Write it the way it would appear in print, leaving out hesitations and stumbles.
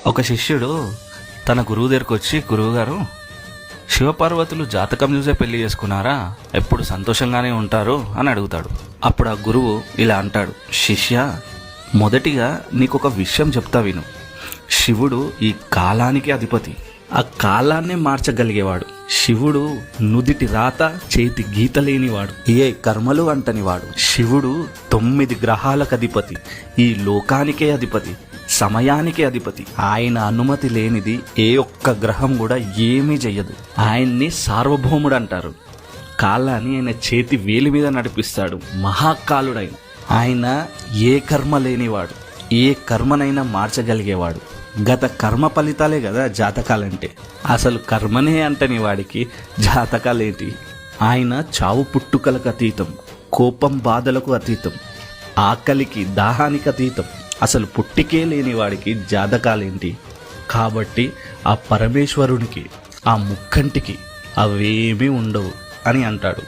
ఒక శిష్యుడు తన గురువు దగ్గరకు వచ్చి, గురువుగారు, శివపార్వతులు జాతకం చూసే పెళ్లి చేసుకున్నారా, ఎప్పుడు సంతోషంగానే ఉంటారు అని అడుగుతాడు. అప్పుడు ఆ గురువు ఇలా అంటాడు, శిష్య, మొదటిగా నీకు ఒక విషయం చెప్తా విను. శివుడు ఈ కాలానికి అధిపతి, ఆ కాలాన్నే మార్చగలిగేవాడు. శివుడు నుదిటి రాత చేతి గీత లేనివాడు, ఏ కర్మలు అంటనివాడు. శివుడు 9 గ్రహాలకు అధిపతి, ఈ లోకానికే అధిపతి, సమయానికి అధిపతి. ఆయన అనుమతి లేనిది ఏ ఒక్క గ్రహం కూడా ఏమీ చెయ్యదు. ఆయన్ని సార్వభౌముడు అంటారు. కాలాన్ని ఆయన చేతి వేలి మీద నడిపిస్తాడు. మహాకాలుడైన ఆయన ఏ కర్మ లేనివాడు, ఏ కర్మనైనా మార్చగలిగేవాడు. గత కర్మ ఫలితాలే కదా జాతకాలంటే. అసలు కర్మనే అంటని వాడికి జాతకాలేంటి? ఆయన చావు పుట్టుకలకు అతీతం, కోపం బాధలకు అతీతం, ఆకలికి దాహానికి అతీతం. అసలు పుట్టికే లేని వాడికి జాతకాలేంటి? కాబట్టి ఆ పరమేశ్వరునికి, ఆ ముక్కంటికి అవేమీ ఉండవు అని అంటాడు.